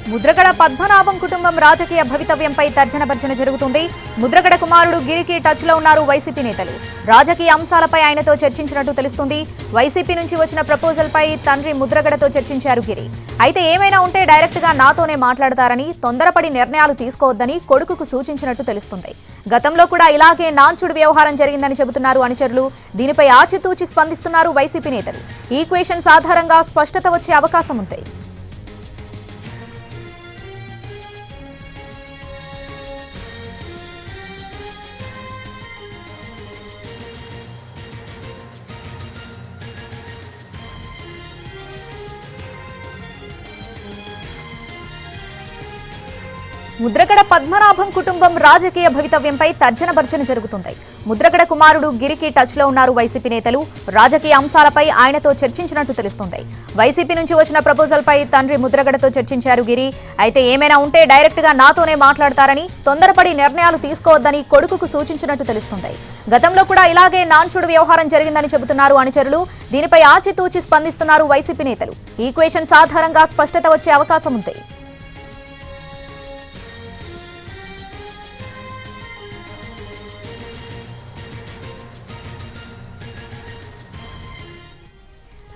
ముద్రగడ పద్మనాభం కుటుంబం రాజకీయ భవితవ్యంపై తర్జన భర్జన జరుగుతుంది. ముద్రగడ కుమారుడు గిరికి టచ్ లో ఉన్నారు వైసీపీ నేతలు. రాజకీయ అంశాలపై ఆయనతో చర్చించినట్టు తెలుస్తుంది. వైసీపీ నుంచి వచ్చిన ప్రపోజల్ పై తండ్రి ముద్రగడతో చర్చించారు గిరి. అయితే ఏమైనా ఉంటే డైరెక్ట్ గా నాతోనే మాట్లాడతారని, తొందరపడి నిర్ణయాలు తీసుకోవద్దని కొడుకుకు సూచించినట్టు తెలుస్తుంది. గతంలో కూడా ఇలాగే నాన్చుడు వ్యవహారం జరిగిందని చెబుతున్నారు అనుచరులు. దీనిపై ఆచితూచి స్పందిస్తున్నారు వైసీపీ నేతలు. ఈక్వేషన్స్ ఆధారంగా స్పష్టత వచ్చే అవకాశం ఉంది. ముద్రగడ పద్మనాభం కుటుంబం రాజకీయ భవితవ్యంపై తర్జన భర్జన జరుగుతుంది. ముద్రగడ కుమారుడు గిరికి టచ్ లో ఉన్నారు వైసీపీ నేతలు. రాజకీయ అంశాలపై ఆయనతో చర్చించినట్టు తెలుస్తుంది. వైసీపీ నుంచి వచ్చిన ప్రపోజల్ పై తండ్రి ముద్రగడతో చర్చించారు గిరి. అయితే ఏమైనా ఉంటే డైరెక్ట్ గా నాతోనే మాట్లాడతారని, తొందరపడి నిర్ణయాలు తీసుకోవద్దని కొడుకుకు సూచించినట్టు తెలుస్తుంది. గతంలో కూడా ఇలాగే నాన్చుడు వ్యవహారం జరిగిందని చెబుతున్నారు అనుచరులు. దీనిపై ఆచితూచి స్పందిస్తున్నారు వైసీపీ నేతలు. ఈక్వేషన్స్ ఆధారంగా స్పష్టత వచ్చే అవకాశం ఉంది.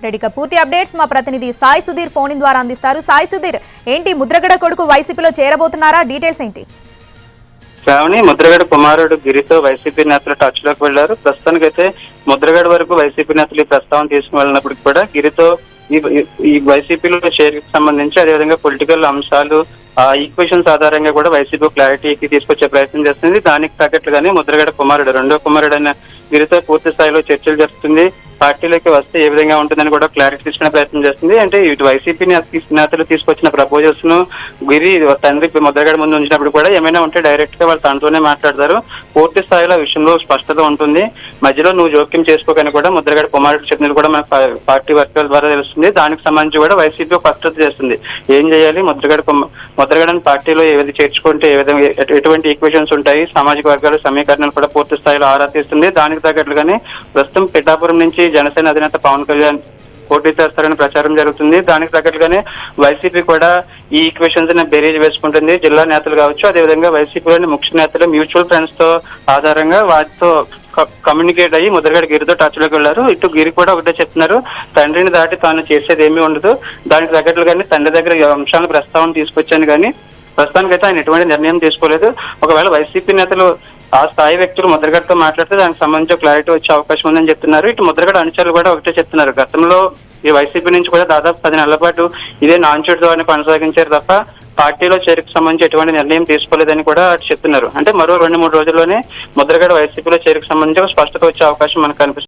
రెడీగా పూర్తి అప్డేట్స్ మా ప్రతినిధి సాయి సుధీర్ ఫోన్ ఇన్ ద్వారా అందిస్తారు. సాయి సుధీర్, ఏంటి ముద్రగడ కొడుకు వైసీపీలో చేరబోతున్నారా? డీటెయిల్స్ ఏంటి? శ్రావణి, ముద్రగడ కుమారుడు గిరితో వైసీపీ నేతలు టచ్ లోకి వెళ్లారు. ప్రస్తుతానికైతే ముద్రగడ వరకు వైసీపీ నేతలు ఈ ప్రస్తావన తీసుకుని వెళ్ళినప్పటికీ కూడా గిరితో ఈ వైసీపీలో చేరికకు సంబంధించి, అదేవిధంగా పొలిటికల్ అంశాలు, ఈక్వేషన్స్ ఆధారంగా కూడా వైసీపీ క్లారిటీకి తీసుకొచ్చే ప్రయత్నం చేస్తుంది. దానికి తగ్గట్లుగానే ముద్రగడ కుమారుడు, రెండో కుమారుడైన గిరితో పూర్తి స్థాయిలో చర్చలు జరుపుతుంది. పార్టీలోకి వస్తే ఏ విధంగా ఉంటుందని కూడా క్లారిటీ తీసుకునే ప్రయత్నం చేస్తుంది. అంటే ఇటు వైసీపీ నేతలు తీసుకొచ్చిన ప్రపోజల్స్ ను గిరి తండ్రి ముద్రగడ ముందు ఉంచినప్పుడు కూడా ఏమైనా ఉంటే డైరెక్ట్ గా వాళ్ళు తనతోనే మాట్లాడతారు. పూర్తి స్థాయిలో విషయంలో స్పష్టత ఉంటుంది. మధ్యలో నువ్వు జోక్యం చేసుకోకని కూడా ముద్రగడ కుమారుడు చెప్పినది కూడా మన పార్టీ వర్గాల ద్వారా తెలుస్తుంది. దానికి సంబంధించి కూడా వైసీపీ స్పష్టత చేస్తుంది. ఏం చేయాలి, ముద్రగడని పార్టీలో ఏది చేర్చుకుంటే ఏ విధంగా ఎటువంటి ఈక్వేషన్స్ ఉంటాయి, సామాజిక వర్గాల సమీకరణలు కూడా పూర్తి స్థాయిలో ఆరా తీస్తుంది. దానికి తగ్గట్లుగానే ప్రస్తుతం పిఠాపురం నుంచి జనసేన అధినేత పవన్ కళ్యాణ్ పోటీ చేస్తారని ప్రచారం జరుగుతుంది. దానికి తగ్గట్లుగానే వైసీపీ కూడా ఈ ఈక్వేషన్స్ ని బేరీజ్ వేసుకుంటుంది. జిల్లా నేతలు కావచ్చు, అదేవిధంగా వైసీపీలోని ముఖ్య నేతలు మ్యూచువల్ ఫ్రెండ్స్ తో ఆధారంగా వాటితో కమ్యూనికేట్ అయ్యి ముద్రగడ గిరితో టచ్ లోకి వెళ్లారు. ఇటు గిరి కూడా ఒకటే చెప్తున్నారు, తండ్రిని దాటి తాను చేసేది ఏమీ ఉండదు. దానికి తగ్గట్లుగానే తండ్రి దగ్గర అంశాలను ప్రస్తావన తీసుకొచ్చాను కానీ ప్రస్తుతానికైతే ఆయన ఎటువంటి నిర్ణయం తీసుకోలేదు. ఒకవేళ వైసీపీ నేతలు ఆ స్థాయి వ్యక్తులు ముద్రగడతో మాట్లాడితే దానికి సంబంధించి క్లారిటీ వచ్చే అవకాశం ఉందని చెప్తున్నారు. ఇటు ముద్రగడ అనుచరులు కూడా ఒకటే చెప్తున్నారు, గతంలో ఈ వైసీపీ నుంచి కూడా దాదాపు 10 నెలల పాటు ఇదే నాన్చుడు ధోరణి కొనసాగించారు తప్ప పార్టీలో చేరికకు సంబంధించి ఎటువంటి నిర్ణయం తీసుకోలేదని కూడా చెప్తున్నారు. అంటే మరో 2-3 రోజుల్లోనే ముద్రగడ వైసీపీలో చేరికకు సంబంధించి స్పష్టత వచ్చే అవకాశం మనకు కనిపిస్తుంది.